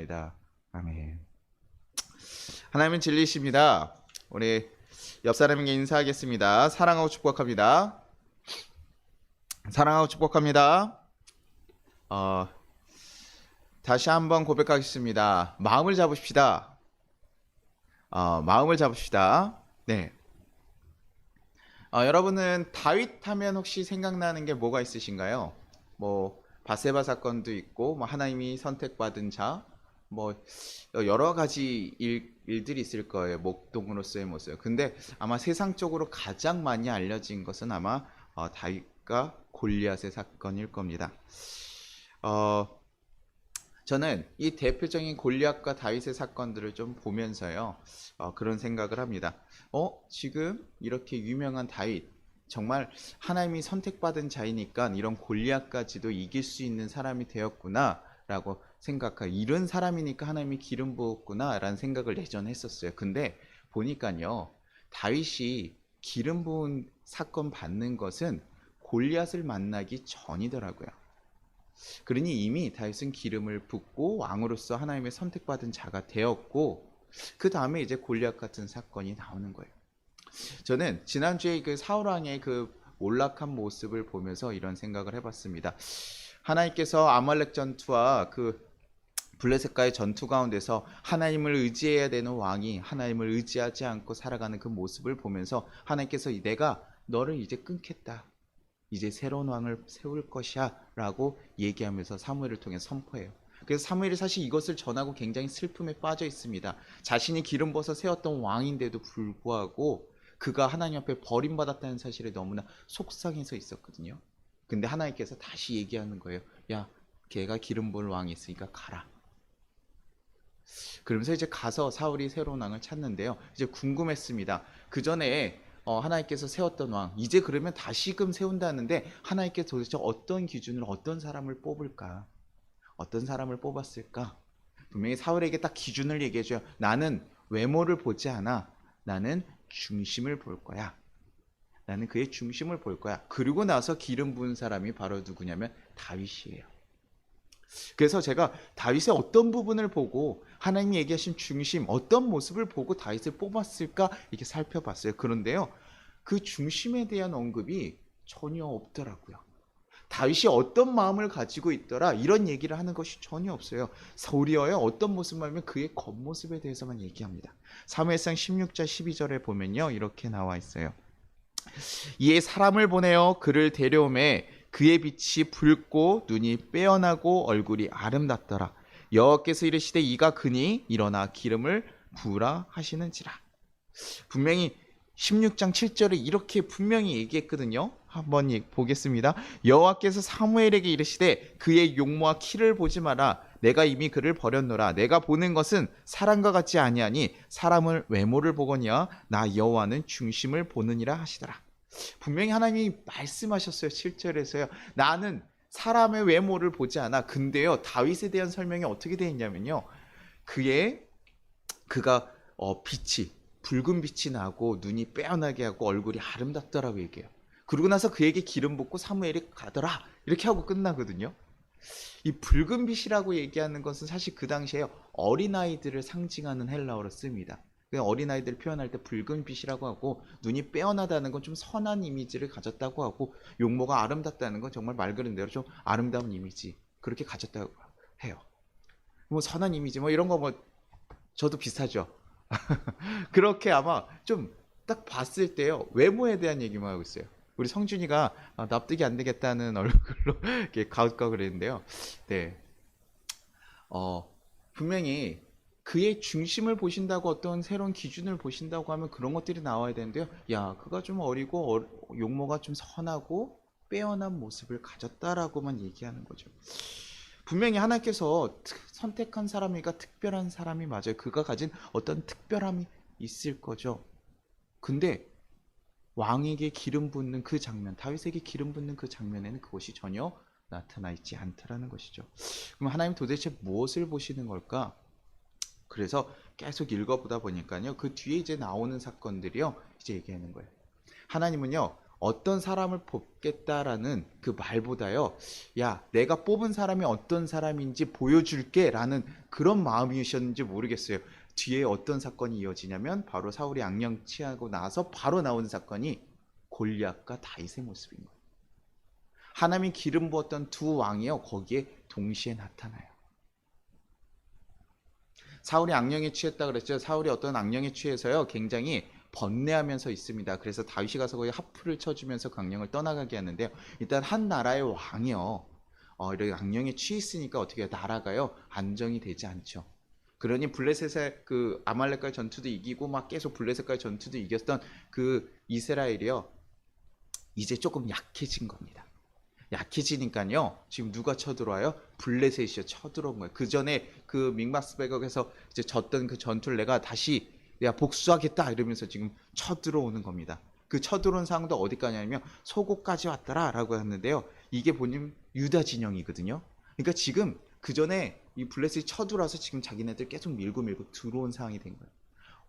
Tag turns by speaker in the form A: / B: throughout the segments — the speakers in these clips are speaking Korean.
A: 기도합니다. 아멘. 하나님은 진리이십니다. 우리 옆 사람에게 인사하겠습니다. 사랑하고 축복합니다. 사랑하고 축복합니다. 다시 한번 고백하겠습니다. 마음을 잡으십시다. 마음을 잡으십시다. 네. 여러분은 다윗 하면 혹시 생각나는 게 뭐가 있으신가요? 뭐 바세바 사건도 있고, 뭐 하나님이 선택받은 자, 뭐 여러 가지 일들이 있을 거예요. 목동으로서의 모습. 근데 아마 세상적으로 가장 많이 알려진 것은 아마 다윗과 골리앗의 사건일 겁니다. 저는 이 대표적인 골리앗과 다윗의 사건들을 좀 보면서요, 그런 생각을 합니다. 지금 이렇게 유명한 다윗, 정말 하나님이 선택받은 자이니까 이런 골리앗까지도 이길 수 있는 사람이 되었구나 라고 생각하고, 이런 사람이니까 하나님이 기름 부었구나 라는 생각을 예전에 했었어요. 근데 보니까요, 다윗이 기름 부은 사건 받는 것은 골리앗을 만나기 전이더라고요. 그러니 이미 다윗은 기름을 붓고 왕으로서 하나님의 선택받은 자가 되었고, 그 다음에 이제 골리앗 같은 사건이 나오는 거예요. 저는 지난주에 그 사울 왕의 그 몰락한 모습을 보면서 이런 생각을 해봤습니다. 하나님께서 아말렉 전투와 그 블레셋과의 전투 가운데서 하나님을 의지해야 되는 왕이 하나님을 의지하지 않고 살아가는 그 모습을 보면서 하나님께서 내가 너를 이제 끊겠다, 이제 새로운 왕을 세울 것이야 라고 얘기하면서 사무엘을 통해 선포해요. 그래서 사무엘이 사실 이것을 전하고 굉장히 슬픔에 빠져 있습니다. 자신이 기름 부어서 세웠던 왕인데도 불구하고 그가 하나님 앞에 버림받았다는 사실에 너무나 속상해서 있었거든요. 근데 하나님께서 다시 얘기하는 거예요. 야, 걔가 기름 부을 왕이 있으니까 가라. 그러면서 이제 가서 사울이 새로운 왕을 찾는데요. 이제 궁금했습니다. 그 전에 하나님께서 세웠던 왕, 이제 그러면 다시금 세운다는데 하나님께서 도대체 어떤 기준으로 어떤 사람을 뽑을까? 어떤 사람을 뽑았을까? 분명히 사울에게 딱 기준을 얘기해줘요. 나는 외모를 보지 않아. 나는 중심을 볼 거야. 나는 그의 중심을 볼 거야. 그리고 나서 기름 부은 사람이 바로 누구냐면 다윗이에요. 그래서 제가 다윗의 어떤 부분을 보고 하나님이 얘기하신 중심, 어떤 모습을 보고 다윗을 뽑았을까 이렇게 살펴봤어요. 그런데요, 그 중심에 대한 언급이 전혀 없더라고요. 다윗이 어떤 마음을 가지고 있더라 이런 얘기를 하는 것이 전혀 없어요. 도리어요, 어떤 모습만 하면 그의 겉모습에 대해서만 얘기합니다. 사무엘상 16장 12절에 보면요, 이렇게 나와 있어요. 이에 사람을 보내어 그를 데려오매 그의 빛이 붉고 눈이 빼어나고 얼굴이 아름답더라. 여호와께서 이르시되 이가 그니 일어나 기름을 부으라 하시는지라. 분명히 16장 7절에 이렇게 분명히 얘기했거든요. 한번 보겠습니다. 여호와께서 사무엘에게 이르시되 그의 용모와 키를 보지 마라. 내가 이미 그를 버렸노라. 내가 보는 것은 사람과 같지 아니하니 사람을 외모를 보거니와 나 여호와는 중심을 보느니라 하시더라. 분명히 하나님이 말씀하셨어요. 7절에서요. 나는 사람의 외모를 보지 않아. 근데요, 다윗에 대한 설명이 어떻게 되어 있냐면요, 그가 빛이 붉은 빛이 나고 눈이 빼어나게 하고 얼굴이 아름답더라고 얘기해요. 그러고 나서 그에게 기름 붓고 사무엘이 가더라 이렇게 하고 끝나거든요. 이 붉은 빛이라고 얘기하는 것은 사실 그 당시에 어린아이들을 상징하는 헬라어로 씁니다. 어린아이들을 표현할 때 붉은 빛이라고 하고, 눈이 빼어나다는 건 좀 선한 이미지를 가졌다고 하고, 용모가 아름답다는 건 정말 말 그런 대로 좀 아름다운 이미지 그렇게 가졌다고 해요. 뭐 선한 이미지 뭐 이런 거 뭐 저도 비슷하죠. 그렇게 아마 좀 딱 봤을 때요, 외모에 대한 얘기만 하고 있어요. 우리 성준이가 납득이 안 되겠다는 얼굴로 이렇게 가웃가웃 그랬는데요. 네, 분명히 그의 중심을 보신다고, 어떤 새로운 기준을 보신다고 하면 그런 것들이 나와야 되는데요. 야, 그가 좀 어리고 용모가 좀 선하고 빼어난 모습을 가졌다라고만 얘기하는 거죠. 분명히 하나님께서 선택한 사람이가 특별한 사람이 맞아요. 그가 가진 어떤 특별함이 있을 거죠. 근데 왕에게 기름 붓는 그 장면, 다윗에게 기름 붓는 그 장면에는 그것이 전혀 나타나 있지 않다라는 것이죠. 그럼 하나님 도대체 무엇을 보시는 걸까? 그래서 계속 읽어보다 보니까요, 그 뒤에 이제 나오는 사건들이요, 이제 얘기하는 거예요. 하나님은요, 어떤 사람을 뽑겠다라는 그 말보다요, 야, 내가 뽑은 사람이 어떤 사람인지 보여줄게 라는 그런 마음이셨는지 모르겠어요. 뒤에 어떤 사건이 이어지냐면 바로 사울이 악령 취하고 나서 바로 나온 사건이 골리앗과 다윗의 모습인 거예요. 하나님이 기름 부었던 두 왕이요, 거기에 동시에 나타나요. 사울이 악령에 취했다 그랬죠. 사울이 어떤 악령에 취해서요, 굉장히 번뇌하면서 있습니다. 그래서 다윗이 가서 거기 하프를 쳐주면서 그 악령을 떠나가게 하는데요. 일단 한 나라의 왕이요, 이렇게 악령에 취했으니까 어떻게 해요? 나라가요 안정이 되지 않죠. 그러니 블레셋의 그 아말렉과의 전투도 이기고 막 계속 블레셋과의 전투도 이겼던 그 이스라엘이요, 이제 조금 약해진 겁니다. 약해지니까요, 지금 누가 쳐들어와요? 블레셋이 쳐들어온 거예요. 그 전에 그 믹마스백에서 이제 졌던 그 전투를 내가 다시 내가 복수하겠다 이러면서 지금 쳐들어오는 겁니다. 그 쳐들어온 상황도 어디까지냐면 소고까지 왔더라라고 했는데요. 이게 본인 유다 진영이거든요. 그러니까 지금 그 전에 이 블레셋이 쳐들어와서 지금 자기네들 계속 밀고 들어온 상황이 된 거예요.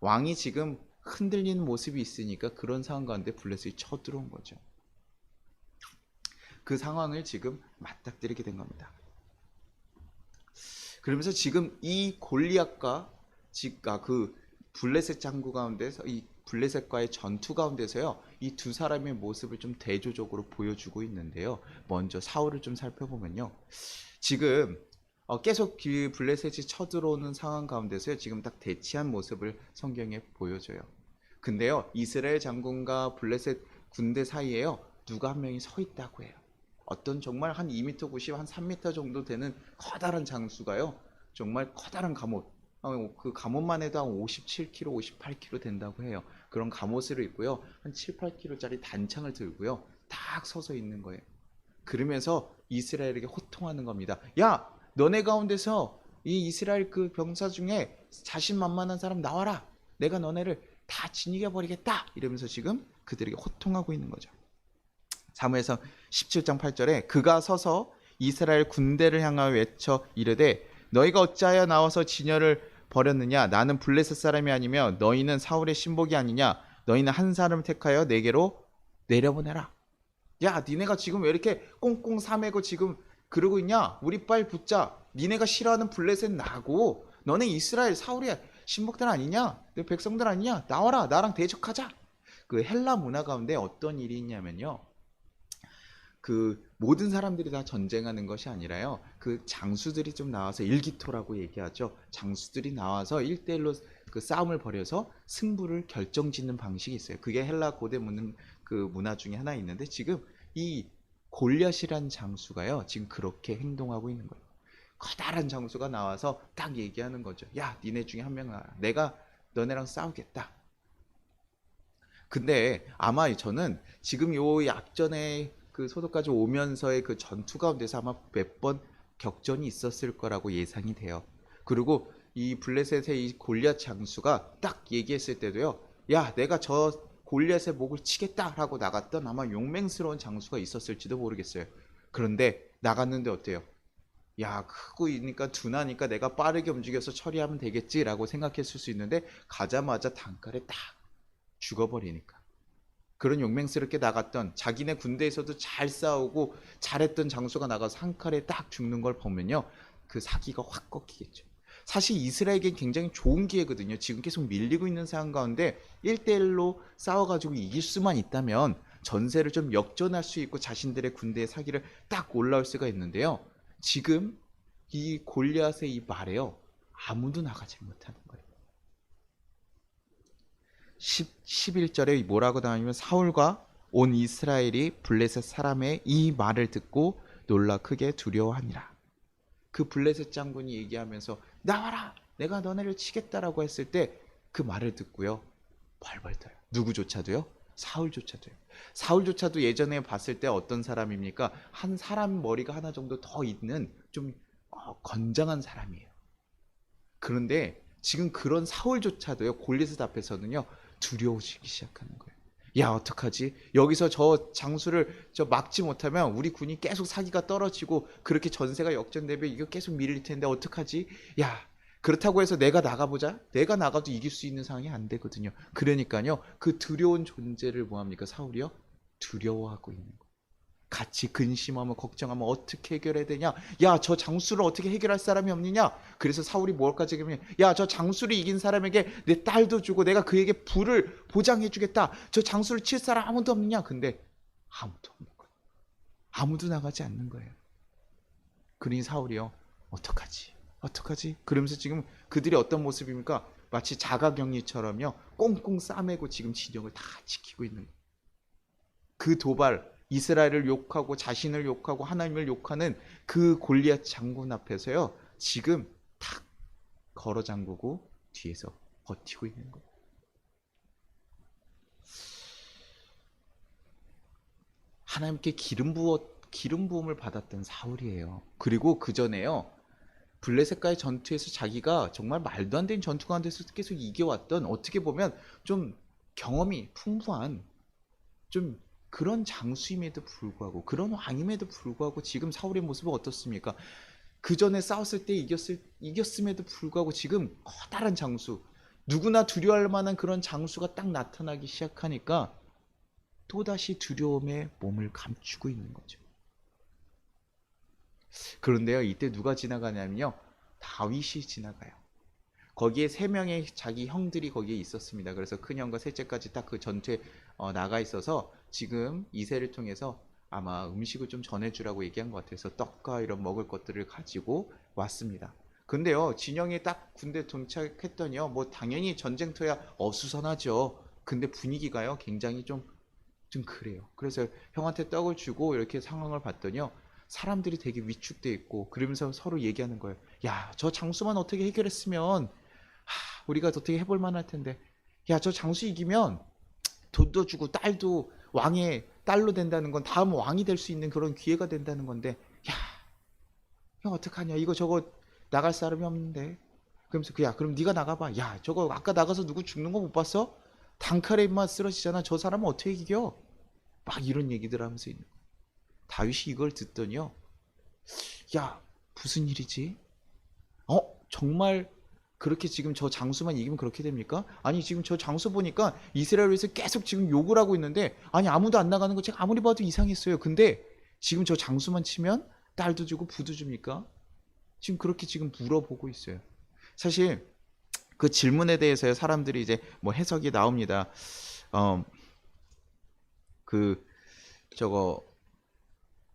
A: 왕이 지금 흔들리는 모습이 있으니까 그런 상황 가운데 블레셋이 쳐들어온 거죠. 그 상황을 지금 맞닥뜨리게 된 겁니다. 그러면서 지금 이 골리앗과 그 블레셋 장구 가운데서 이 블레셋과의 전투 가운데서요, 이 두 사람의 모습을 좀 대조적으로 보여주고 있는데요. 먼저 사울을 좀 살펴보면요, 지금 계속 그 블레셋이 쳐들어오는 상황 가운데서요, 지금 딱 대치한 모습을 성경에 보여줘요. 근데요, 이스라엘 장군과 블레셋 군대 사이에요, 누가 한 명이 서 있다고 해요. 어떤 정말 한 2m 90, 한 3m 정도 되는 커다란 장수가요, 정말 커다란 갑옷, 그 갑옷만 해도 한 57kg, 58kg 된다고 해요. 그런 갑옷을 입고요, 한 7, 8kg짜리 단창을 들고요, 딱 서서 있는 거예요. 그러면서 이스라엘에게 호통하는 겁니다. 야, 너네 가운데서 이 이스라엘 그 병사 중에 자신만만한 사람 나와라. 내가 너네를 다 진이겨버리겠다. 이러면서 지금 그들에게 호통하고 있는 거죠. 사무엘상 17장 8절에 그가 서서 이스라엘 군대를 향하여 외쳐 이르되 너희가 어찌하여 나와서 진열을 벌였느냐? 나는 블레셋 사람이 아니며 너희는 사울의 신복이 아니냐? 너희는 한 사람을 택하여 내게로 내려보내라. 야, 니네가 지금 왜 이렇게 꽁꽁 싸매고 지금 그러고 있냐? 우리 빨리 붙자. 니네가 싫어하는 블레셋 나고 너네 이스라엘 사울의 신복들 아니냐? 내 백성들 아니냐? 나와라. 나랑 대적하자. 그 헬라 문화 가운데 어떤 일이 있냐면요, 그 모든 사람들이 다 전쟁하는 것이 아니라요, 그 장수들이 좀 나와서 일기토라고 얘기하죠. 장수들이 나와서 1대1로 그 싸움을 벌여서 승부를 결정짓는 방식이 있어요. 그게 헬라 고대 문화 중에 하나 있는데, 지금 이 골리앗이란 장수가요, 지금 그렇게 행동하고 있는 거예요. 커다란 장수가 나와서 딱 얘기하는 거죠. 야, 니네 중에 한 명 나와라. 내가 너네랑 싸우겠다. 근데 아마 저는 지금 요 약전에 그 소도까지 오면서의 그 전투 가운데서 아마 몇 번 격전이 있었을 거라고 예상이 돼요. 그리고 이 블레셋의 이 골리앗 장수가 딱 얘기했을 때도요, 야, 내가 저 골리앗의 목을 치겠다라고 나갔던 아마 용맹스러운 장수가 있었을지도 모르겠어요. 그런데 나갔는데 어때요? 야, 크고 있으니까 둔하니까 내가 빠르게 움직여서 처리하면 되겠지라고 생각했을 수 있는데, 가자마자 단칼에 딱 죽어버리니까. 그런 용맹스럽게 나갔던, 자기네 군대에서도 잘 싸우고 잘했던 장수가 나가서 한 칼에 딱 죽는 걸 보면요, 그 사기가 확 꺾이겠죠. 사실 이스라엘에겐 굉장히 좋은 기회거든요. 지금 계속 밀리고 있는 상황 가운데 1대1로 싸워가지고 이길 수만 있다면 전세를 좀 역전할 수 있고 자신들의 군대의 사기를 딱 올라올 수가 있는데요, 지금 이 골리앗의 이 말에요, 아무도 나가지 못하는 거예요. 11절에 뭐라고 나오냐면 사울과 온 이스라엘이 블레셋 사람의 이 말을 듣고 놀라 크게 두려워하니라. 그 블레셋 장군이 얘기하면서 나와라, 내가 너네를 치겠다라고 했을 때 그 말을 듣고요, 벌벌 떠요. 누구조차도요? 사울조차도요. 사울조차도 예전에 봤을 때 어떤 사람입니까? 한 사람 머리가 하나 정도 더 있는 좀 건장한 사람이에요. 그런데 지금 그런 사울조차도요, 골리앗 앞에서는요, 두려워지기 시작하는 거예요. 야, 어떡하지? 여기서 저 장수를 막지 못하면 우리 군이 계속 사기가 떨어지고 그렇게 전세가 역전되면 이거 계속 밀릴 텐데 어떡하지? 야, 그렇다고 해서 내가 나가보자? 내가 나가도 이길 수 있는 상황이 안 되거든요. 그러니까요, 그 두려운 존재를 뭐합니까? 사울이요? 두려워하고 있는 거예요. 같이 근심하면 걱정하면 어떻게 해결해야 되냐? 야, 저 장수를 어떻게 해결할 사람이 없느냐? 그래서 사울이 뭘까지 하면 야, 저 장수를 이긴 사람에게 내 딸도 주고 내가 그에게 부를 보장해 주겠다. 저 장수를 칠 사람 아무도 없느냐? 근데 아무도 없는 거예요. 아무도 나가지 않는 거예요. 그러니 사울이요. 어떡하지? 어떡하지? 그러면서 지금 그들이 어떤 모습입니까? 마치 자가격리처럼요. 꽁꽁 싸매고 지금 진영을 다 지키고 있는 거예요. 그 도발, 이스라엘을 욕하고 자신을 욕하고 하나님을 욕하는 그 골리앗 장군 앞에서요. 지금 탁 걸어 잠그고 뒤에서 버티고 있는 거예요. 하나님께 기름 부음을 받았던 사울이에요. 그리고 그 전에요. 블레셋과의 전투에서 자기가 정말 말도 안 되는 전투 가운데서 계속 이겨왔던 어떻게 보면 좀 경험이 풍부한 좀 그런 장수임에도 불구하고 그런 왕임에도 불구하고 지금 사울의 모습은 어떻습니까? 그 전에 싸웠을 때 이겼음에도 불구하고 지금 커다란 장수, 누구나 두려워할 만한 그런 장수가 딱 나타나기 시작하니까 또다시 두려움에 몸을 감추고 있는 거죠. 그런데요, 이때 누가 지나가냐면요, 다윗이 지나가요. 거기에 3명의 자기 형들이 거기에 있었습니다. 그래서 큰형과 셋째까지 딱 그 전투에 나가 있어서 지금 이새를 통해서 아마 음식을 좀 전해주라고 얘기한 것 같아서 떡과 이런 먹을 것들을 가지고 왔습니다. 근데요, 진영이 딱 군대 도착했더니요, 뭐 당연히 전쟁터야 어수선하죠. 근데 분위기가요, 굉장히 좀 그래요. 그래서 형한테 떡을 주고 이렇게 상황을 봤더니요, 사람들이 되게 위축돼 있고 그러면서 서로 얘기하는 거예요. 야, 저 장수만 어떻게 해결했으면 우리가 어떻게 해볼 만할 텐데. 야, 저 장수 이기면 돈도 주고 딸도 왕의 딸로 된다는 건 다음 왕이 될 수 있는 그런 기회가 된다는 건데. 야, 형 어떡하냐? 이거 저거 나갈 사람이 없는데. 그러면서 야, 그럼 네가 나가봐. 야, 저거 아까 나가서 누구 죽는 거 못 봤어? 단칼에 입만 쓰러지잖아. 저 사람은 어떻게 이겨? 막 이런 얘기들 하면서 있는 거예요. 다윗이 이걸 듣더니요. 야, 무슨 일이지? 정말 그렇게 지금 저 장수만 이기면 그렇게 됩니까? 아니, 지금 저 장수 보니까 이스라엘에서 계속 지금 욕을 하고 있는데, 아니, 아무도 안 나가는 거 제가 아무리 봐도 이상했어요. 근데 지금 저 장수만 치면 딸도 주고 부도 줍니까? 지금 그렇게 지금 물어보고 있어요. 사실 그 질문에 대해서 사람들이 이제 뭐 해석이 나옵니다. 어, 그 저거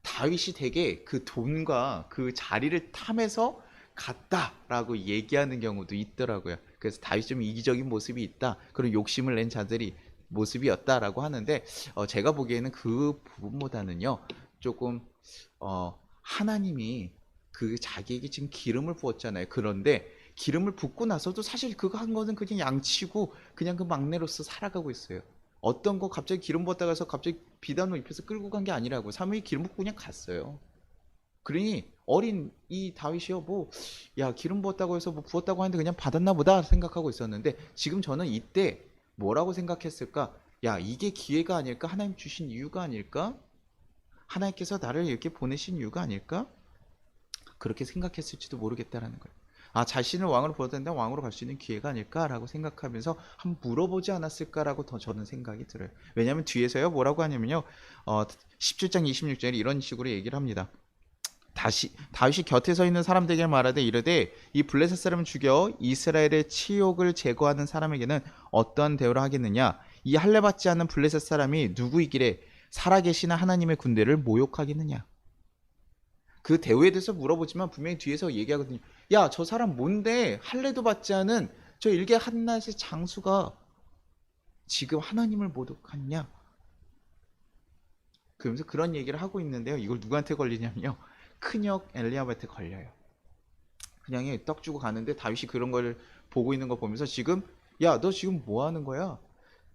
A: 다윗이 되게 그 돈과 그 자리를 탐해서 갔다라고 얘기하는 경우도 있더라고요. 그래서 다윗이 좀 이기적인 모습이 있다. 그런 욕심을 낸 자들이 모습이었다라고 하는데 제가 보기에는 그 부분보다는요. 조금 하나님이 그 자기에게 지금 기름을 부었잖아요. 그런데 기름을 붓고 나서도 사실 그거 한 거는 그냥 양치고 그냥 그 막내로서 살아가고 있어요. 어떤 거 갑자기 기름 부었다가 해서 갑자기 비단을 입혀서 끌고 간 게 아니라고. 사무엘이 기름 붓고 그냥 갔어요. 그러니 어린 이 다윗이요, 뭐, 야, 기름 부었다고 해서 뭐 부었다고 하는데 그냥 받았나 보다 생각하고 있었는데 지금 저는 이때 뭐라고 생각했을까? 야, 이게 기회가 아닐까? 하나님 주신 이유가 아닐까? 하나님께서 나를 이렇게 보내신 이유가 아닐까? 그렇게 생각했을지도 모르겠다라는 거예요. 아, 자신을 왕으로 부르는데 왕으로 갈 수 있는 기회가 아닐까라고 생각하면서 한번 물어보지 않았을까라고 더 저는 생각이 들어요. 왜냐하면 뒤에서요 뭐라고 하냐면요 17장 26절에 이런 식으로 얘기를 합니다. 다윗이 곁에 서 있는 사람들에게 말하되 이르되 이 블레셋 사람을 죽여 이스라엘의 치욕을 제거하는 사람에게는 어떠한 대우를 하겠느냐? 이 할례 받지 않는 블레셋 사람이 누구이기래 살아계시나 하나님의 군대를 모욕하겠느냐? 그 대우에 대해서 물어보지만 분명히 뒤에서 얘기하거든요. 야, 저 사람 뭔데 할례도 받지 않은 저 일개 한낱의 장수가 지금 하나님을 모독하냐? 그러면서 그런 얘기를 하고 있는데요. 이걸 누구한테 걸리냐면요. 큰형 엘리압한테 걸려요. 그냥 떡 주고 가는데 다윗이 그런 걸 보고 있는 거 보면서 지금 야, 너 지금 뭐 하는 거야?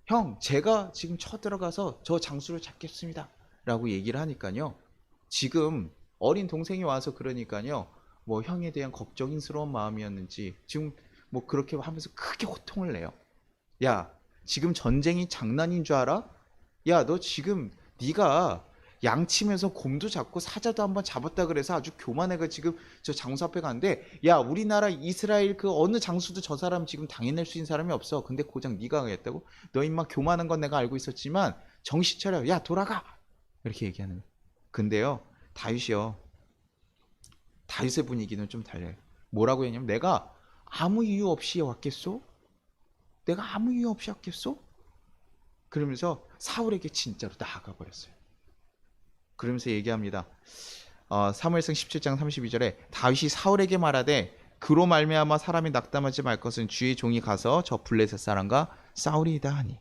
A: 형, 제가 지금 쳐들어가서 저 장수를 잡겠습니다. 라고 얘기를 하니까요. 지금 어린 동생이 와서 그러니까요. 뭐 형에 대한 걱정스러운 마음이었는지 지금 뭐 그렇게 하면서 크게 호통을 내요. 야, 지금 전쟁이 장난인 줄 알아? 야, 너 지금 네가 양치면서 곰도 잡고 사자도 한번 잡았다 그래서 아주 교만해가 지금 저 장수 앞에 가는데, 야, 우리나라 이스라엘 그 어느 장수도 저 사람 지금 당해낼 수 있는 사람이 없어. 근데 고작 네가 하겠다고? 너 임마 교만한 건 내가 알고 있었지만 정신 차려. 야, 돌아가. 이렇게 얘기하는 거예요. 근데요, 다윗이요. 다윗의 분위기는 좀 달라요. 뭐라고 했냐면 내가 아무 이유 없이 왔겠소? 내가 아무 이유 없이 왔겠소? 그러면서 사울에게 진짜로 나아가 버렸어요. 그러면서 얘기합니다. 사무엘상 17장 32절에 다윗이 사울에게 말하되 그로 말미암아 사람이 낙담하지 말 것은 주의 종이 가서 저 블레셋 사람과 싸우리이다 하니.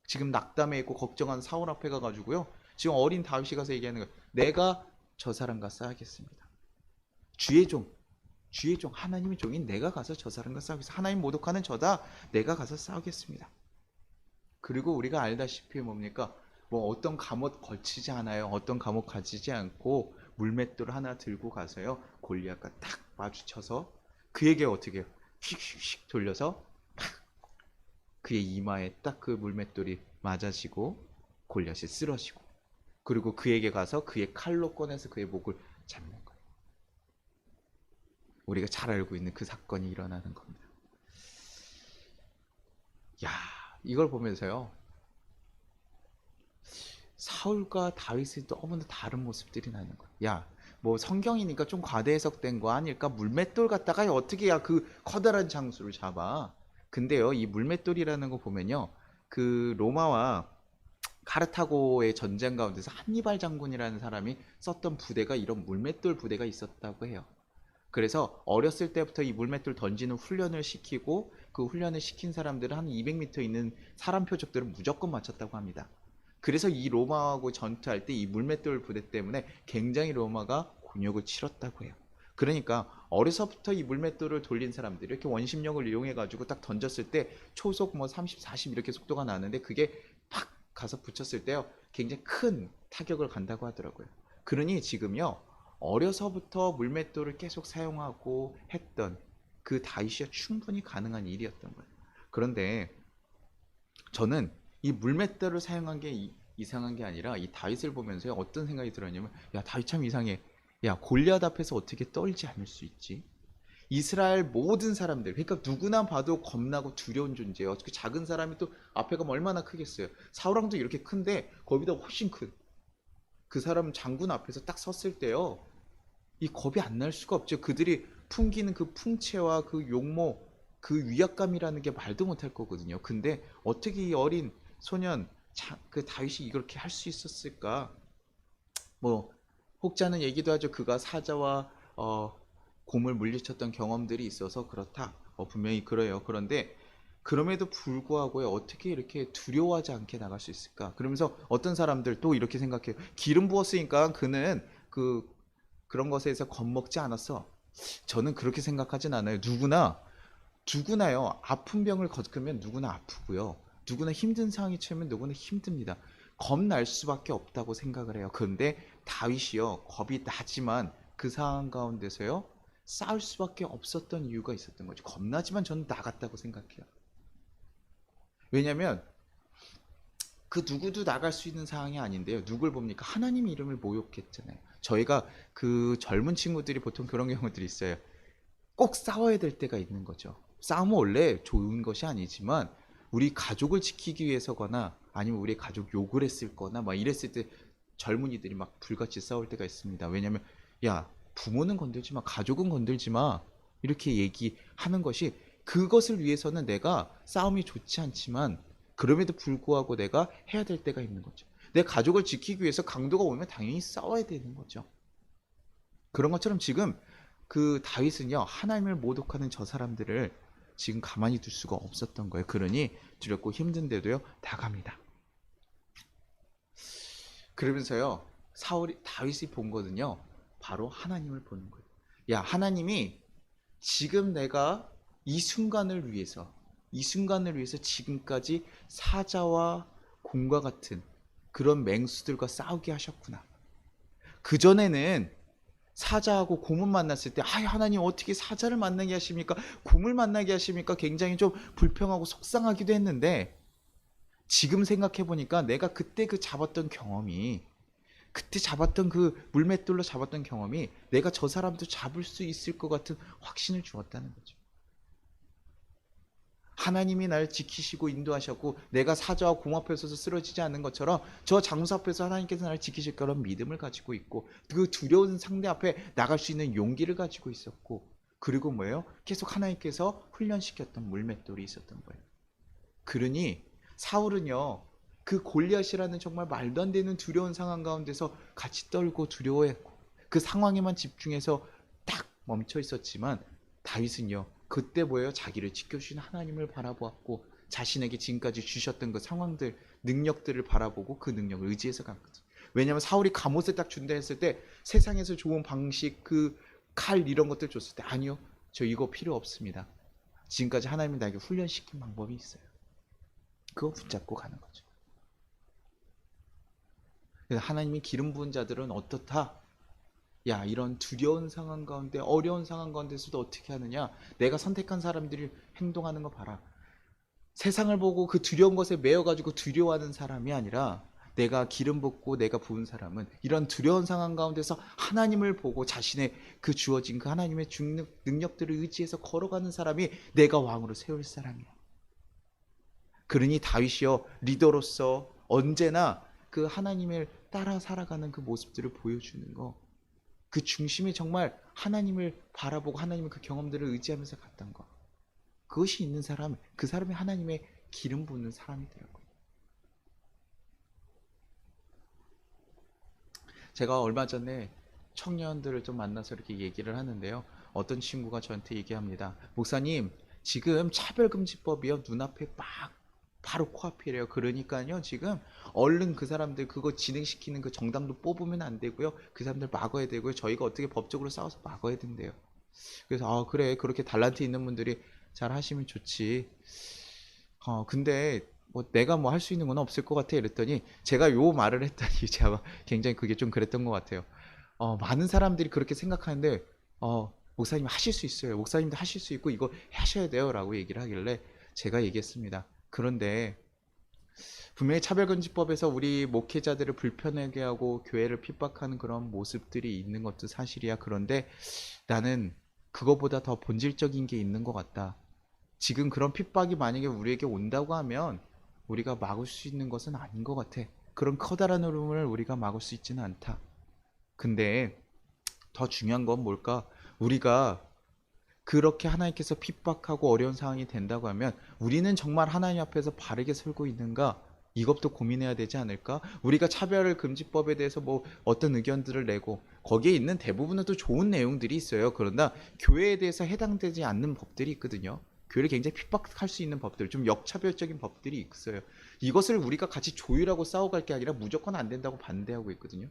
A: 지금 낙담해 있고 걱정한 사울 앞에 가가지고요. 지금 어린 다윗이 가서 얘기하는 거예요. 내가 저 사람과 싸우겠습니다. 주의 종, 주의 종, 하나님의 종인 내가 가서 저 사람과 싸우겠습니다. 하나님 모독하는 저다. 내가 가서 싸우겠습니다. 그리고 우리가 알다시피 뭡니까? 뭐 어떤 감옷 걸치지 않아요. 어떤 감옷 가지지 않고 물맷돌 하나 들고 가서요. 골리앗과 딱 마주쳐서 그에게 어떻게 해요? 휙휙휙 돌려서 팍 그의 이마에 딱 그 물맷돌이 맞아지고 골리앗이 쓰러지고 그리고 그에게 가서 그의 칼로 꺼내서 그의 목을 잡는 거예요. 우리가 잘 알고 있는 그 사건이 일어나는 겁니다. 야, 이걸 보면서요. 사울과 다윗이 너무나 다른 모습들이 나는 거야. 야, 뭐 성경이니까 좀 과대 해석된 거 아닐까? 물맷돌 갖다가 어떻게 야 그 커다란 장수를 잡아? 근데요, 이 물맷돌이라는 거 보면요, 그 로마와 카르타고의 전쟁 가운데서 한니발 장군이라는 사람이 썼던 부대가 이런 물맷돌 부대가 있었다고 해요. 그래서 어렸을 때부터 이 물맷돌 던지는 훈련을 시키고 그 훈련을 시킨 사람들은 한 200m 있는 사람 표적들을 무조건 맞췄다고 합니다. 그래서 이 로마하고 전투할 때 이 물맷돌 부대 때문에 굉장히 로마가 곤욕을 치렀다고 해요. 그러니까 어려서부터 이 물맷돌을 돌린 사람들이 이렇게 원심력을 이용해 가지고 딱 던졌을 때 초속 뭐 30, 40 이렇게 속도가 나는데 그게 팍 가서 붙였을 때요 굉장히 큰 타격을 간다고 하더라고요. 그러니 지금요 어려서부터 물맷돌을 계속 사용하고 했던 그 다윗이 충분히 가능한 일이었던 거예요. 그런데 저는 이 물맷돌을 사용한 게 이상한 게 아니라 이 다윗을 보면서 어떤 생각이 들었냐면 야 다윗 참 이상해. 야 골리앗 앞에서 어떻게 떨지 않을 수 있지? 이스라엘 모든 사람들 그러니까 누구나 봐도 겁나고 두려운 존재예요. 그 작은 사람이 또 앞에 가면 얼마나 크겠어요. 사울왕도 이렇게 큰데 거기다 훨씬 큰 그 사람 장군 앞에서 딱 섰을 때요. 이 겁이 안 날 수가 없죠. 그들이 풍기는 그 풍채와 그 용모, 그 위압감이라는 게 말도 못할 거거든요. 근데 어떻게 이 어린 소년, 그 다윗이 이렇게 할 수 있었을까? 뭐 혹자는 얘기도 하죠. 그가 사자와 곰을 물리쳤던 경험들이 있어서 그렇다. 분명히 그래요. 그런데 그럼에도 불구하고요. 어떻게 이렇게 두려워하지 않게 나갈 수 있을까? 그러면서 어떤 사람들 또 이렇게 생각해요. 기름 부었으니까 그는 그런 것에서 겁먹지 않았어. 저는 그렇게 생각하진 않아요. 누구나요. 아픈 병을 겪으면 누구나 아프고요. 누구나 힘든 상황이 처하면 누구나 힘듭니다. 겁날 수밖에 없다고 생각을 해요. 그런데 다윗이요. 겁이 나지만 그 상황 가운데서요. 싸울 수밖에 없었던 이유가 있었던 거죠. 겁나지만 저는 나갔다고 생각해요. 왜냐면 그 누구도 나갈 수 있는 상황이 아닌데요. 누굴 봅니까? 하나님 이름을 모욕했잖아요. 저희가 그 젊은 친구들이 보통 그런 경우들이 있어요. 꼭 싸워야 될 때가 있는 거죠. 싸움은 원래 좋은 것이 아니지만 우리 가족을 지키기 위해서거나 아니면 우리 가족 욕을 했을 거나 막 이랬을 때 젊은이들이 막 불같이 싸울 때가 있습니다. 왜냐면 야 부모는 건들지 마 가족은 건들지 마 이렇게 얘기하는 것이 그것을 위해서는 내가 싸움이 좋지 않지만 그럼에도 불구하고 내가 해야 될 때가 있는 거죠. 내 가족을 지키기 위해서 강도가 오면 당연히 싸워야 되는 거죠. 그런 것처럼 지금 그 다윗은요 하나님을 모독하는 저 사람들을 지금 가만히 둘 수가 없었던 거예요. 그러니 두렵고 힘든데도요 나갑니다. 그러면서요 다윗이 본 거는요 바로 하나님을 보는 거예요. 야 하나님이 지금 내가 이 순간을 위해서 지금까지 사자와 곰과 같은 그런 맹수들과 싸우게 하셨구나. 그전에는 사자하고 곰을 만났을 때 하나님 어떻게 사자를 만나게 하십니까? 곰을 만나게 하십니까? 굉장히 좀 불평하고 속상하기도 했는데 지금 생각해 보니까 내가 그때 그때 잡았던 그 물맷돌로 잡았던 경험이 내가 저 사람도 잡을 수 있을 것 같은 확신을 주었다는 거죠. 하나님이 날 지키시고 인도하셨고 내가 사자와 공 앞에서 쓰러지지 않는 것처럼 저 장수 앞에서 하나님께서 나를 지키실 거라는 믿음을 가지고 있고 그 두려운 상대 앞에 나갈 수 있는 용기를 가지고 있었고 그리고 뭐예요? 계속 하나님께서 훈련시켰던 물맷돌이 있었던 거예요. 그러니 사울은요 그 골리앗이라는 정말 말도 안 되는 두려운 상황 가운데서 같이 떨고 두려워했고 그 상황에만 집중해서 딱 멈춰 있었지만 다윗은요 그때 뭐예요? 자기를 지켜주신 하나님을 바라보았고 자신에게 지금까지 주셨던 그 상황들 능력들을 바라보고 그 능력을 의지해서 간 거죠. 왜냐하면 사울이 갑옷을 딱 준다 했을 때 세상에서 좋은 방식 그 칼 이런 것들 줬을 때 아니요 저 이거 필요 없습니다. 지금까지 하나님이 나에게 훈련시킨 방법이 있어요. 그거 붙잡고 가는 거죠. 그래서 하나님이 기름 부은 자들은 어떻다? 야 이런 두려운 상황 가운데 어려운 상황 가운데서도 어떻게 하느냐? 내가 선택한 사람들이 행동하는 거 봐라. 세상을 보고 그 두려운 것에 매여가지고 두려워하는 사람이 아니라 내가 기름 붓고 내가 부은 사람은 이런 두려운 상황 가운데서 하나님을 보고 자신의 그 주어진 그 하나님의 능력들을 의지해서 걸어가는 사람이 내가 왕으로 세울 사람이야. 그러니 다윗이여 리더로서 언제나 그 하나님을 따라 살아가는 그 모습들을 보여주는 거. 그 중심이 정말 하나님을 바라보고 하나님의 그 경험들을 의지하면서 갔던 거. 그것이 있는 사람, 그 사람이 하나님의 기름 붓는 사람이더라고요. 제가 얼마 전에 청년들을 좀 만나서 이렇게 얘기를 하는데요. 어떤 친구가 저한테 얘기합니다. 목사님, 지금 차별금지법이요. 눈앞에 바로 코앞이래요. 그러니까요. 지금 얼른 그 사람들 그거 진행시키는 그 정당도 뽑으면 안 되고요. 그 사람들 막아야 되고요. 저희가 어떻게 법적으로 싸워서 막아야 된대요. 그래서 그래 그렇게 달란트 있는 분들이 잘 하시면 좋지. 근데 뭐 내가 뭐 할 수 있는 건 없을 것 같아 이랬더니 제가 요 말을 했더니 제가 굉장히 그게 좀 그랬던 것 같아요. 많은 사람들이 그렇게 생각하는데 목사님 하실 수 있어요. 목사님도 하실 수 있고 이거 하셔야 돼요 라고 얘기를 하길래 제가 얘기했습니다. 그런데 분명히 차별금지법에서 우리 목회자들을 불편하게 하고 교회를 핍박하는 그런 모습들이 있는 것도 사실이야. 그런데 나는 그거보다 더 본질적인 게 있는 것 같다. 지금 그런 핍박이 만약에 우리에게 온다고 하면 우리가 막을 수 있는 것은 아닌 것 같아. 그런 커다란 흐름을 우리가 막을 수 있지는 않다. 근데 더 중요한 건 뭘까? 우리가 그렇게 하나님께서 핍박하고 어려운 상황이 된다고 하면 우리는 정말 하나님 앞에서 바르게 설고 있는가? 이것도 고민해야 되지 않을까? 우리가 차별금지법에 대해서 뭐 어떤 의견들을 내고 거기에 있는 대부분은 또 좋은 내용들이 있어요. 그러나 교회에 대해서 해당되지 않는 법들이 있거든요. 교회를 굉장히 핍박할 수 있는 법들, 좀 역차별적인 법들이 있어요. 이것을 우리가 같이 조율하고 싸워갈 게 아니라 무조건 안 된다고 반대하고 있거든요.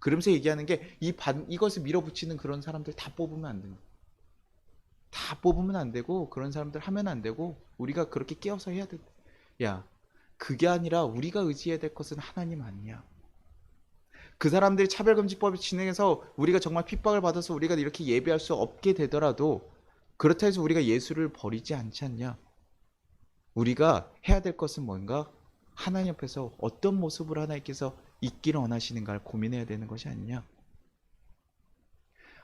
A: 그러면서 얘기하는 게 이것을 밀어붙이는 그런 사람들 다 뽑으면 안 된다. 다 뽑으면 안 되고 그런 사람들 하면 안 되고 우리가 그렇게 깨어서 해야 된다. 야, 그게 아니라 우리가 의지해야 될 것은 하나님 아니야. 그 사람들이 차별금지법을 진행해서 우리가 정말 핍박을 받아서 우리가 이렇게 예배할 수 없게 되더라도 그렇다 해서 우리가 예수를 버리지 않지 않냐. 우리가 해야 될 것은 뭔가 하나님 앞에서 어떤 모습으로 하나님께서 있기를 원하시는가를 고민해야 되는 것이 아니냐.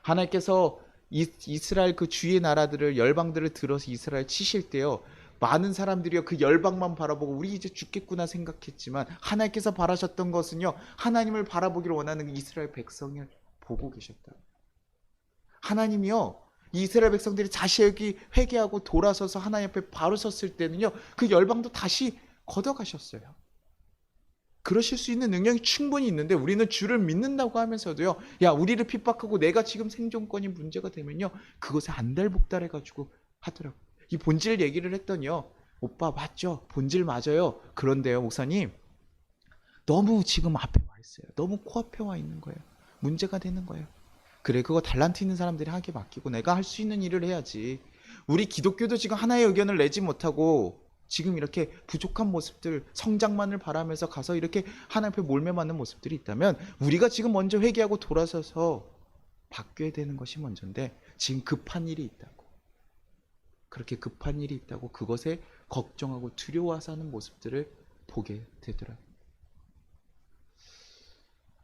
A: 하나님께서 이스라엘 그 주위의 나라들을 열방들을 들어서 이스라엘 치실 때요. 많은 사람들이요 그 열방만 바라보고 우리 이제 죽겠구나 생각했지만 하나님께서 바라셨던 것은요. 하나님을 바라보기를 원하는 이스라엘 백성을 보고 계셨다. 하나님이요. 이스라엘 백성들이 다시 여기 회개하고 돌아서서 하나님 앞에 바로 섰을 때는요. 그 열방도 다시 걷어가셨어요. 그러실 수 있는 능력이 충분히 있는데 우리는 주를 믿는다고 하면서도요. 야 우리를 핍박하고 내가 지금 생존권이 문제가 되면요. 그것에 안달복달해가지고 하더라고요. 이 본질 얘기를 했더니요. 오빠 맞죠? 본질 맞아요. 그런데요 목사님 너무 지금 앞에 와 있어요. 너무 코앞에 와 있는 거예요. 문제가 되는 거예요. 그래 그거 달란트 있는 사람들이 하게 맡기고 내가 할 수 있는 일을 해야지. 우리 기독교도 지금 하나의 의견을 내지 못하고 지금 이렇게 부족한 모습들 성장만을 바라면서 가서 이렇게 하나님 앞에 몰매 맞는 모습들이 있다면 우리가 지금 먼저 회개하고 돌아서서 바뀌어야 되는 것이 먼저인데 지금 급한 일이 있다고 그렇게 급한 일이 있다고 그것에 걱정하고 두려워서 하는 모습들을 보게 되더라고요.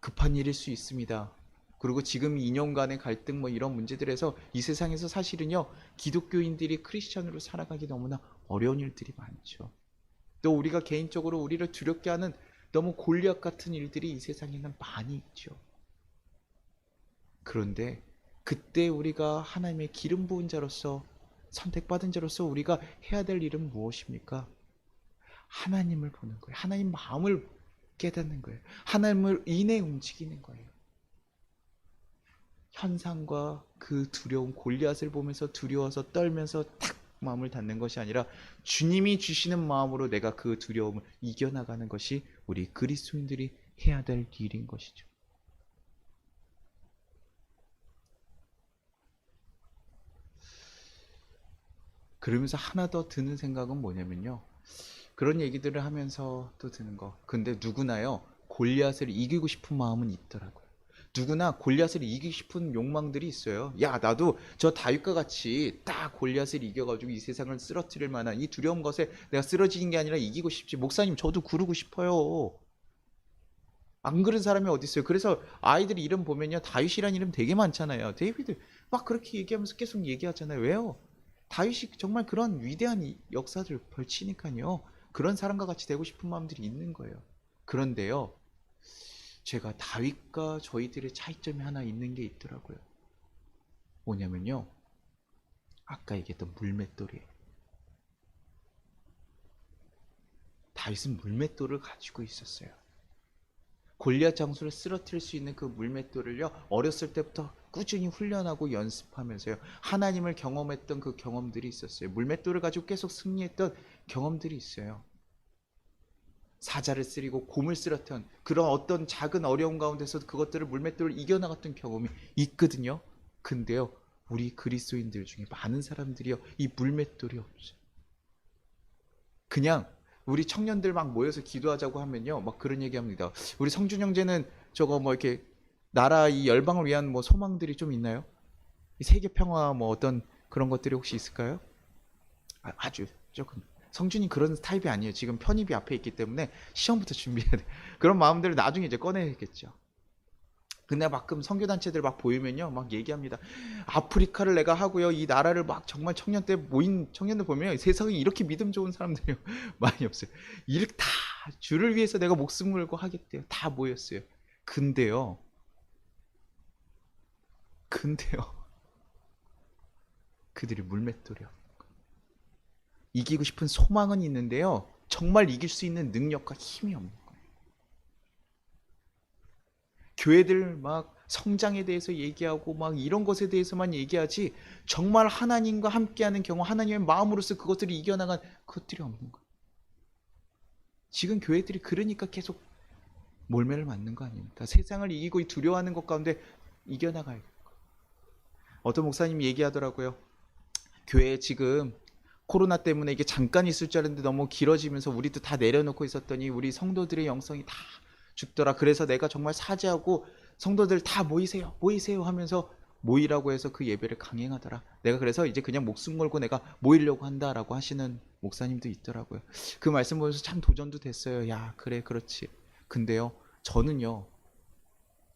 A: 급한 일일 수 있습니다. 그리고 지금 이념 간의 갈등 뭐 이런 문제들에서 이 세상에서 사실은요, 기독교인들이 크리스천으로 살아가기 너무나 어려운 일들이 많죠. 또 우리가 개인적으로 우리를 두렵게 하는 너무 골리앗 같은 일들이 이 세상에는 많이 있죠. 그런데 그때 우리가 하나님의 기름 부은 자로서, 선택받은 자로서 우리가 해야 될 일은 무엇입니까? 하나님을 보는 거예요. 하나님 마음을 깨닫는 거예요. 하나님을 인해 움직이는 거예요. 현상과 그 두려움, 골리앗을 보면서 두려워서 떨면서 탁 마음을 닫는 것이 아니라 주님이 주시는 마음으로 내가 그 두려움을 이겨나가는 것이 우리 그리스도인들이 해야 될 일인 것이죠. 그러면서 하나 더 드는 생각은 뭐냐면요, 그런 얘기들을 하면서 또 드는 거, 근데 누구나요 골리앗을 이기고 싶은 마음은 있더라고요. 누구나 골리앗을 이기고 싶은 욕망들이 있어요. 야, 나도 저 다윗과 같이 딱 골리앗을 이겨가지고 이 세상을 쓰러뜨릴 만한 이 두려운 것에 내가 쓰러지는 게 아니라 이기고 싶지. 목사님, 저도 그러고 싶어요. 안 그런 사람이 어디 있어요? 그래서 아이들 이름 보면요, 다윗이라는 이름 되게 많잖아요. 데이비드 막 그렇게 얘기하면서 계속 얘기하잖아요. 왜요? 다윗이 정말 그런 위대한 역사를 벌치니까요. 그런 사람과 같이 되고 싶은 마음들이 있는 거예요. 그런데요, 제가 다윗과 저희들의 차이점이 하나 있는 게 있더라고요. 뭐냐면요, 아까 얘기했던 물맷돌이에요. 다윗은 물맷돌을 가지고 있었어요. 골리앗 장수를 쓰러뜨릴 수 있는 그 물맷돌을요, 어렸을 때부터 꾸준히 훈련하고 연습하면서요, 하나님을 경험했던 그 경험들이 있었어요. 물맷돌을 가지고 계속 승리했던 경험들이 있어요. 사자를 쓰리고 곰을 쓰렸던 그런 어떤 작은 어려움 가운데서 그것들을 물맷돌을 이겨나갔던 경험이 있거든요. 근데요, 우리 그리스도인들 중에 많은 사람들이요, 이 물맷돌이 없어요. 그냥 우리 청년들 막 모여서 기도하자고 하면요, 막 그런 얘기합니다. 우리 성준 형제는 저거 뭐 이렇게 나라 이 열방을 위한 뭐 소망들이 좀 있나요? 이 세계 평화 뭐 어떤 그런 것들이 혹시 있을까요? 아주 조금. 성준이 그런 타입이 아니에요. 지금 편입이 앞에 있기 때문에 시험부터 준비해야 돼. 그런 마음들을 나중에 이제 꺼내야겠죠. 근데 가끔 선교단체들 막 보이면요, 막 얘기합니다. 아프리카를 내가 하고요, 이 나라를 막 정말 청년 때 모인 청년들 보면 세상에 이렇게 믿음 좋은 사람들이 많이 없어요. 이렇게 다 주를 위해서 내가 목숨 걸고 하겠대요. 다 모였어요. 근데요, 근데요, 그들이 물맷돌이요. 이기고 싶은 소망은 있는데요, 정말 이길 수 있는 능력과 힘이 없는 거예요. 교회들 막 성장에 대해서 얘기하고 막 이런 것에 대해서만 얘기하지, 정말 하나님과 함께하는 경우, 하나님의 마음으로서 그것들을 이겨나간 그것들이 없는 거예요. 지금 교회들이 그러니까 계속 몰매를 맞는 거 아닙니까? 세상을 이기고 두려워하는 것 가운데 이겨나가야 돼요. 어떤 목사님이 얘기하더라고요. 교회에 지금 코로나 때문에 이게 잠깐 있을 줄 알았는데 너무 길어지면서 우리도 다 내려놓고 있었더니 우리 성도들의 영성이 다 죽더라. 그래서 내가 정말 사죄하고 성도들 다 모이세요, 모이세요 하면서 모이라고 해서 그 예배를 강행하더라. 내가 그래서 이제 그냥 목숨 걸고 내가 모이려고 한다라고 하시는 목사님도 있더라고요. 그 말씀 보면서 참 도전도 됐어요. 야, 그래, 그렇지. 근데요, 저는요,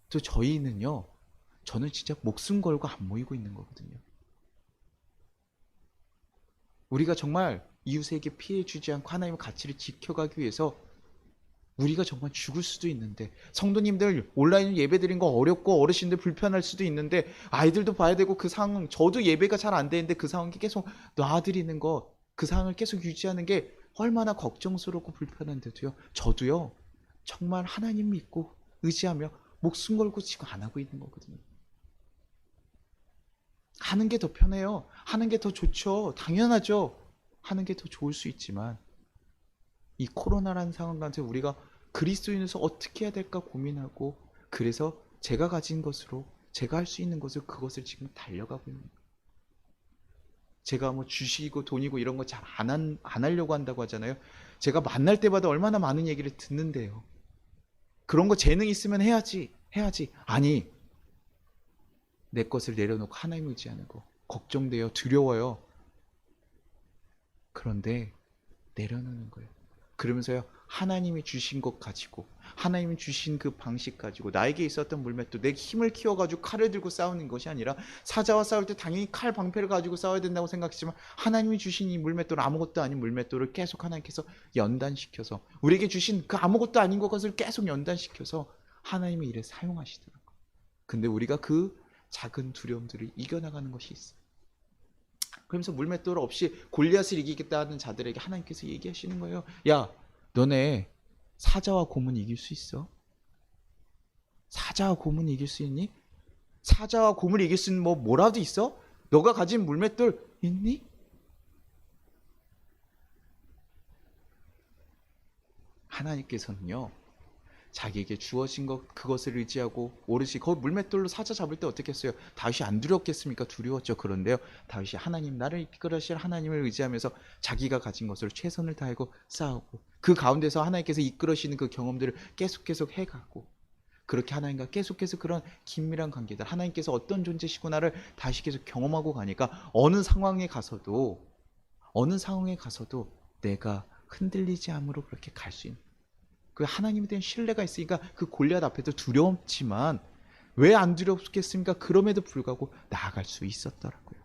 A: 또 저희는요, 저는 진짜 목숨 걸고 안 모이고 있는 거거든요. 우리가 정말 이웃에게 피해 주지 않고 하나님의 가치를 지켜가기 위해서 우리가 정말 죽을 수도 있는데, 성도님들 온라인 예배 드린 거 어렵고 어르신들 불편할 수도 있는데, 아이들도 봐야 되고 그 상황, 저도 예배가 잘 안 되는데 그 상황 계속 놔드리는 거, 그 상황을 계속 유지하는 게 얼마나 걱정스럽고 불편한데도요, 저도요 정말 하나님 믿고 의지하며 목숨 걸고 지금 안 하고 있는 거거든요. 하는 게 더 편해요. 하는 게 더 좋죠. 당연하죠. 하는 게 더 좋을 수 있지만 이 코로나라는 상황 가운데 우리가 그리스도인으로서 어떻게 해야 될까 고민하고, 그래서 제가 가진 것으로 제가 할 수 있는 것을 그것을 지금 달려가고 있는 거예요. 제가 뭐 주식이고 돈이고 이런 거 잘 안 하려고 한다고 하잖아요. 제가 만날 때마다 얼마나 많은 얘기를 듣는데요. 그런 거 재능 있으면 해야지, 해야지. 아니, 내 것을 내려놓고 하나님 의지하는 거 걱정돼요, 두려워요. 그런데 내려놓는 거예요. 그러면서요, 하나님이 주신 것 가지고, 하나님이 주신 그 방식 가지고, 나에게 있었던 물맷돌, 내 힘을 키워가지고 칼을 들고 싸우는 것이 아니라, 사자와 싸울 때 당연히 칼 방패를 가지고 싸워야 된다고 생각했지만, 하나님이 주신 이 물맷돌, 아무것도 아닌 물맷돌을 계속 하나님께서 연단시켜서, 우리에게 주신 그 아무것도 아닌 것을 계속 연단시켜서 하나님의 일에 사용하시더라고요. 근데 우리가 그 작은 두려움들을 이겨나가는 것이 있어요. 그러면서 물맷돌 없이 골리앗을 이기겠다는 자들에게 하나님께서 얘기하시는 거예요. 야, 너네 사자와 곰은 이길 수 있어? 사자와 곰은 이길 수 있니? 사자와 곰을 이길 수 있는 뭐라도 있어? 너가 가진 물맷돌 있니? 하나님께서는요, 자기에게 주어진 것 그것을 의지하고 오롯이 그 물맷돌로 사자 잡을 때 어떻게 했어요? 다윗이 안 두려웠겠습니까? 두려웠죠. 그런데요, 다윗이 하나님, 나를 이끌으실 하나님을 의지하면서 자기가 가진 것으로 최선을 다하고 싸우고, 그 가운데서 하나님께서 이끌으시는 그 경험들을 계속 해가고, 그렇게 하나님과 계속 그런 긴밀한 관계들, 하나님께서 어떤 존재시구나를 다시 계속 경험하고 가니까 어느 상황에 가서도 내가 흔들리지 않으로 그렇게 갈 수 있는, 그 하나님에 대한 신뢰가 있으니까 그 골리앗 앞에도 두려웠지만 왜 안 두렵겠습니까? 그럼에도 불구하고 나아갈 수 있었더라고요.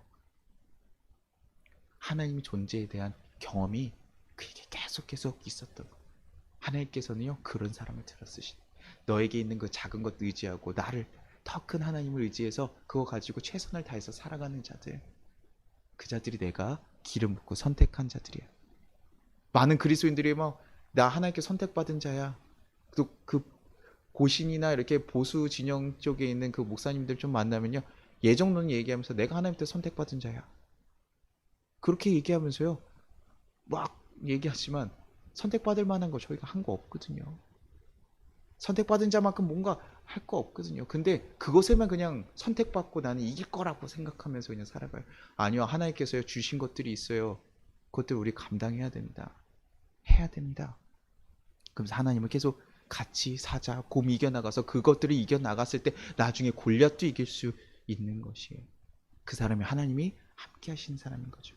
A: 하나님의 존재에 대한 경험이 그에게 계속 있었던 거예요. 하나님께서는요, 그런 사람을 들었으신, 너에게 있는 그 작은 것 의지하고 나를, 더 큰 하나님을 의지해서 그거 가지고 최선을 다해서 살아가는 자들, 그 자들이 내가 기름 붓고 선택한 자들이야. 많은 그리스도인들이 나 하나님께 선택받은 자야. 또 그 고신이나 이렇게 보수 진영 쪽에 있는 그 목사님들 좀 만나면요, 예정론 얘기하면서 내가 하나님께 선택받은 자야. 그렇게 얘기하면서요, 막 얘기하지만 선택받을 만한 거 저희가 한 거 없거든요. 선택받은 자만큼 뭔가 할 거 없거든요. 근데 그것에만 그냥 선택받고 나는 이길 거라고 생각하면서 그냥 살아가요. 아니요, 하나님께서 주신 것들이 있어요. 그것들 우리 감당해야 됩니다. 해야 됩니다. 그러면서 하나님은 계속 같이 사자, 곰 이겨나가서 그것들을 이겨나갔을 때 나중에 골리앗도 이길 수 있는 것이에요. 그 사람이 하나님이 함께 하시는 사람인 거죠.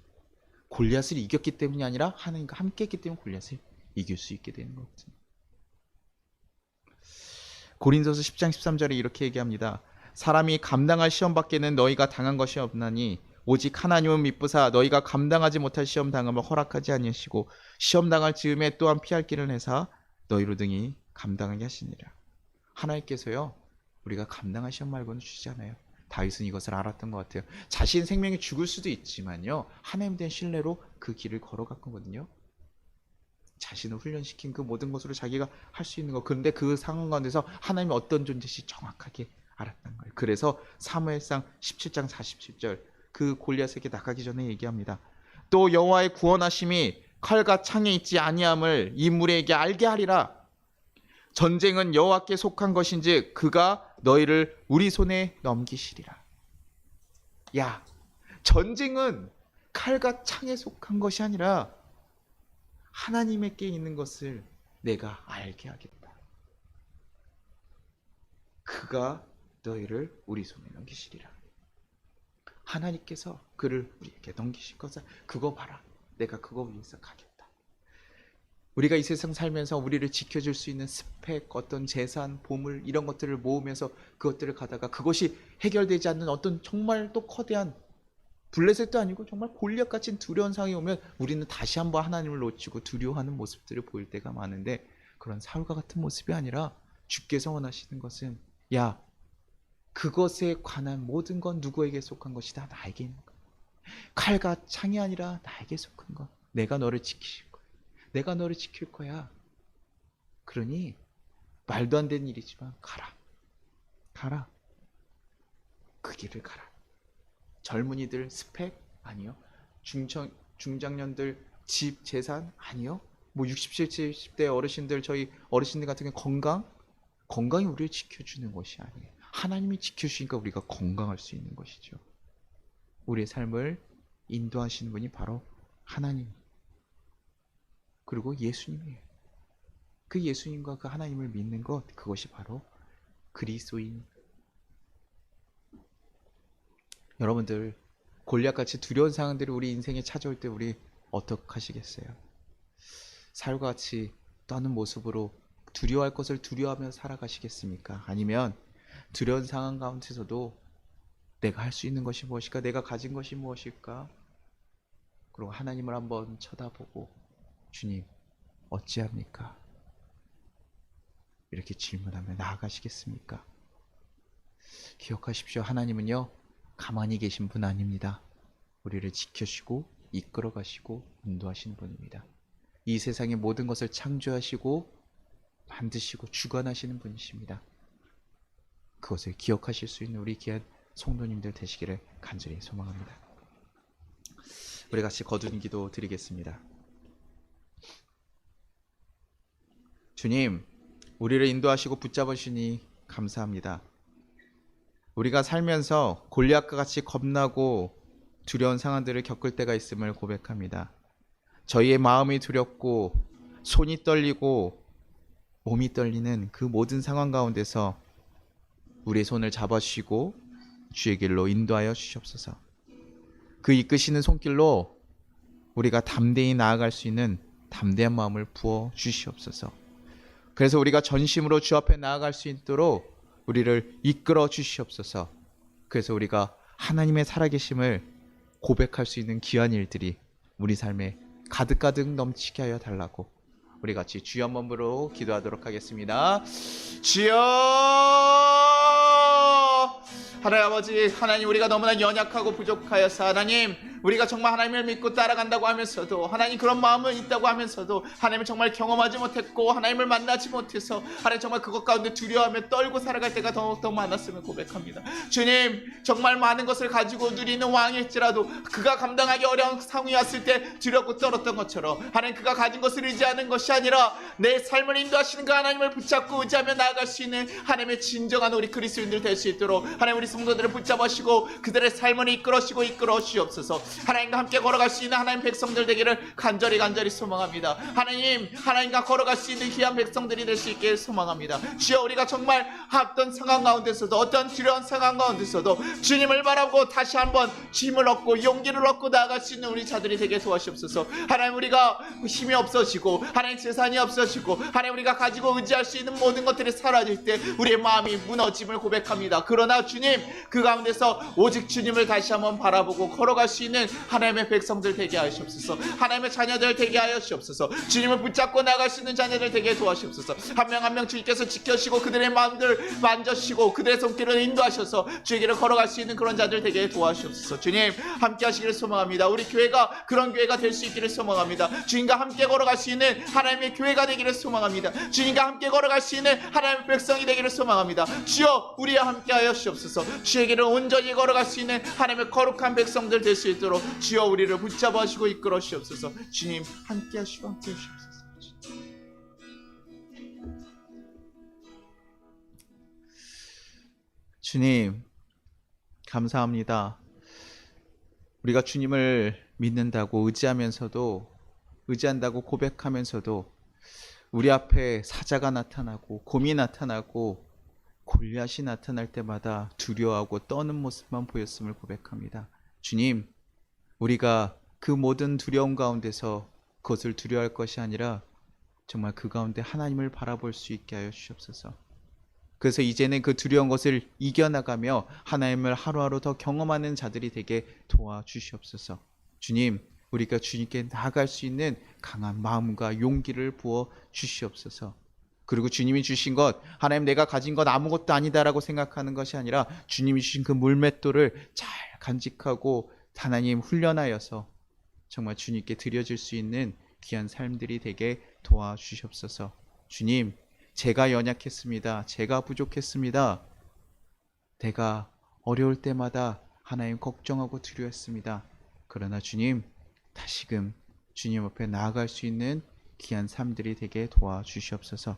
A: 골리앗을 이겼기 때문이 아니라 하나님과 함께 했기 때문에 골리앗을 이길 수 있게 되는 거거든요. 고린도서 10장 13절에 이렇게 얘기합니다. 사람이 감당할 시험 밖에는 너희가 당한 것이 없나니 오직 하나님은 미쁘사 너희가 감당하지 못할 시험 당함을 허락하지 아니하시고 시험 당할 즈음에 또한 피할 길을 내사 너희로 등이 감당하게 하시니라. 하나님께서요, 우리가 감당할 시험 말고는 주지 않아요. 다윗은 이것을 알았던 것 같아요. 자신 생명이 죽을 수도 있지만요, 하나님에 대한 신뢰로 그 길을 걸어갔거든요. 자신을 훈련시킨 그 모든 것으로 자기가 할 수 있는 것. 그런데 그 상황 가운데서 하나님이 어떤 존재인지 정확하게 알았던 거예요. 그래서 사무엘상 17장 47절, 그 골리앗에게 나가기 전에 얘기합니다. 또 여호와의 구원하심이 칼과 창에 있지 아니함을 이 무리에게 알게 하리라. 전쟁은 여호와께 속한 것인지 그가 너희를 우리 손에 넘기시리라. 야, 전쟁은 칼과 창에 속한 것이 아니라 하나님에게 있는 것을 내가 알게 하겠다. 그가 너희를 우리 손에 넘기시리라. 하나님께서 그를 우리에게 넘기실 것을, 그거 봐라, 내가 그거 위해서 가겠다. 우리가 이 세상 살면서 우리를 지켜줄 수 있는 스펙, 어떤 재산, 보물, 이런 것들을 모으면서 그것들을 가다가 그것이 해결되지 않는 어떤 정말 또 커다란 블레셋도 아니고 정말 골리앗 같은 두려운 상황이 오면 우리는 다시 한번 하나님을 놓치고 두려워하는 모습들을 보일 때가 많은데, 그런 사울과 같은 모습이 아니라 주께서 원하시는 것은, 야, 그것에 관한 모든 건 누구에게 속한 것이다? 나에게 있는 것. 칼과 창이 아니라 나에게 속한 것. 내가 너를 지키실 거야. 내가 너를 지킬 거야. 그러니 말도 안 되는 일이지만 가라. 그 길을 가라. 젊은이들 스펙? 아니요. 중장년들 집, 재산? 아니요. 60세, 70대 어르신들, 저희 어르신들 같은 경우 건강이 우리를 지켜주는 것이 아니에요. 하나님이 지켜주시니까 우리가 건강할 수 있는 것이죠. 우리의 삶을 인도하시는 분이 바로 하나님, 그리고 예수님이에요. 그 예수님과 그 하나님을 믿는 것, 그것이 바로 그리스도인. 여러분들, 골리앗같이 두려운 상황들이 우리 인생에 찾아올 때 우리 어떻게 하시겠어요? 사울과 같이 떠는 모습으로 두려워할 것을 두려워하며 살아가시겠습니까? 아니면 두려운 상황 가운데서도 내가 할 수 있는 것이 무엇일까? 내가 가진 것이 무엇일까? 그리고 하나님을 한번 쳐다보고 주님 어찌합니까? 이렇게 질문하며 나아가시겠습니까? 기억하십시오. 하나님은요 가만히 계신 분 아닙니다. 우리를 지켜주시고 이끌어 가시고 인도하시는 분입니다. 이 세상의 모든 것을 창조하시고 만드시고 주관하시는 분이십니다. 그것을 기억하실 수 있는 우리 귀한 성도님들 되시기를 간절히 소망합니다. 우리 같이 거두는 기도 드리겠습니다. 주님, 우리를 인도하시고 붙잡으시니 감사합니다. 우리가 살면서 골리앗과 같이 겁나고 두려운 상황들을 겪을 때가 있음을 고백합니다. 저희의 마음이 두렵고 손이 떨리고 몸이 떨리는 그 모든 상황 가운데서 우리의 손을 잡아주시고 주의 길로 인도하여 주시옵소서. 그 이끄시는 손길로 우리가 담대히 나아갈 수 있는 담대한 마음을 부어 주시옵소서. 그래서 우리가 전심으로 주 앞에 나아갈 수 있도록 우리를 이끌어 주시옵소서. 그래서 우리가 하나님의 살아계심을 고백할 수 있는 귀한 일들이 우리 삶에 가득가득 넘치게 하여 달라고 우리 같이 주여 한번 부르고 기도하도록 하겠습니다. 주여! 하나님 아버지, 하나님 우리가 너무나 연약하고 부족하여서 하나님 우리가 정말 하나님을 믿고 따라간다고 하면서도 하나님 그런 마음은 있다고 하면서도 하나님을 정말 경험하지 못했고 하나님을 만나지 못해서 하나님 정말 그것 가운데 두려워하며 떨고 살아갈 때가 더욱더 많았음을 고백합니다. 주님, 정말 많은 것을 가지고 누리는 왕일지라도 그가 감당하기 어려운 상황이 왔을 때 두렵고 떨었던 것처럼 하나님 그가 가진 것을 의지하는 것이 아니라 내 삶을 인도하시는 그 하나님을 붙잡고 의지하며 나아갈 수 있는 하나님의 진정한 우리 그리스도인들 될 수 있도록 하나님 우리 성도들을 붙잡으시고 그들의 삶을 이끌어 주시옵소서. 하나님과 함께 걸어갈 수 있는 하나님 백성들 되기를 간절히 소망합니다. 하나님과 걸어갈 수 있는 귀한 백성들이 될 수 있게 소망합니다. 주여, 우리가 정말 어떤 상황 가운데서도 어떤 두려운 상황 가운데서도 주님을 바라보고 다시 한번 힘을 얻고 용기를 얻고 나아갈 수 있는 우리 자들이 되게 도와주옵소서. 하나님, 우리가 힘이 없어지고 하나님 재산이 없어지고 하나님 우리가 가지고 의지할 수 있는 모든 것들이 사라질 때 우리의 마음이 무너짐을 고백합니다. 그러나 주님, 그 가운데서 오직 주님을 다시 한번 바라보고 걸어갈 수 있는 하나님의 백성들 되게 하시옵소서. 하나님의 자녀들 되게 하여 주옵소서. 주님을 붙잡고 나갈 수 있는 자녀들 되게 도와주옵소서. 한 명 한 명 주님께서 지켜주시고 그들의 마음들 만져주시고 그들의 손길을 인도하셔서 주의 길을 걸어갈 수 있는 그런 자들 되게 도와주옵소서. 주님, 함께 하시기를 소망합니다. 우리 교회가 그런 교회가 될 수 있기를 소망합니다. 주님과 함께 걸어갈 수 있는 하나님의 교회가 되기를 소망합니다. 주님과 함께 걸어갈 수 있는 하나님의 백성이 되기를 소망합니다. 주여, 우리와 함께 하여 주옵소서. 주의 길을 온전히 걸어갈 수 있는 하나님의 거룩한 백성들 될 수 있도록 주여 우리를 붙잡아 주시고 이끌어 주옵소서. 주님, 함께 하시고 함께 하시옵소서. 주님, 감사합니다. 우리가 주님을 믿는다고 의지한다고 고백하면서도 우리 앞에 사자가 나타나고 곰이 나타나고 골리앗이 나타날 때마다 두려워하고 떠는 모습만 보였음을 고백합니다. 주님, 우리가 그 모든 두려움 가운데서 그것을 두려워할 것이 아니라 정말 그 가운데 하나님을 바라볼 수 있게 하여 주시옵소서. 그래서 이제는 그 두려운 것을 이겨나가며 하나님을 하루하루 더 경험하는 자들이 되게 도와주시옵소서. 주님, 우리가 주님께 나아갈 수 있는 강한 마음과 용기를 부어 주시옵소서. 그리고 주님이 주신 것, 하나님 내가 가진 것 아무것도 아니다라고 생각하는 것이 아니라 주님이 주신 그 물맷돌을 잘 간직하고 하나님 훈련하여서 정말 주님께 드려질 수 있는 귀한 삶들이 되게 도와주시옵소서. 주님, 제가 연약했습니다. 제가 부족했습니다. 내가 어려울 때마다 하나님 걱정하고 두려웠습니다. 그러나 주님, 다시금 주님 앞에 나아갈 수 있는 귀한 삶들이 되게 도와주시옵소서.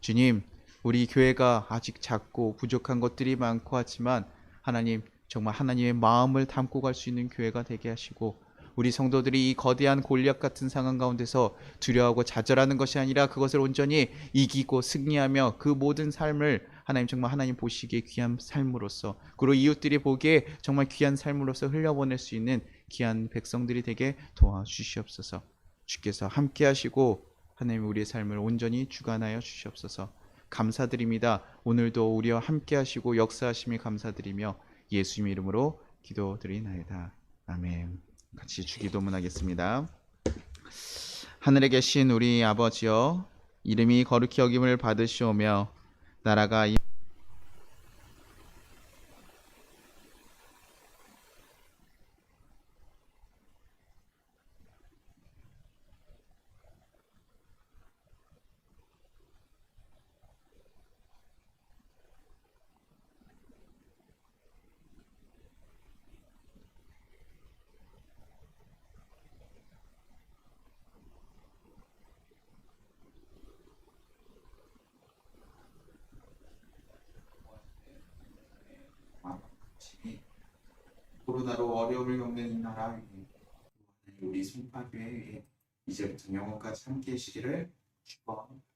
A: 주님, 우리 교회가 아직 작고 부족한 것들이 많고 하지만 하나님, 정말 하나님의 마음을 담고 갈 수 있는 교회가 되게 하시고 우리 성도들이 이 거대한 골리앗 같은 상황 가운데서 두려워하고 좌절하는 것이 아니라 그것을 온전히 이기고 승리하며 그 모든 삶을 하나님 정말 하나님 보시기에 귀한 삶으로서 그리고 이웃들이 보기에 정말 귀한 삶으로서 흘려보낼 수 있는 귀한 백성들이 되게 도와주시옵소서. 주께서 함께 하시고 하나님 우리의 삶을 온전히 주관하여 주시옵소서. 감사드립니다. 오늘도 우리와 함께 하시고 역사하심이 감사드리며 예수님 이름으로 기도드리나이다. 아멘. 같이 주기도문 하겠습니다. 하늘에 계신 우리 아버지여, 이름이 거룩히 여김을 받으시오며 나라가 코로나로 어려움을 겪는 이 나라 위에 우리 송파교회 이제부터 영원까지 함께 계시기를 축복합니다.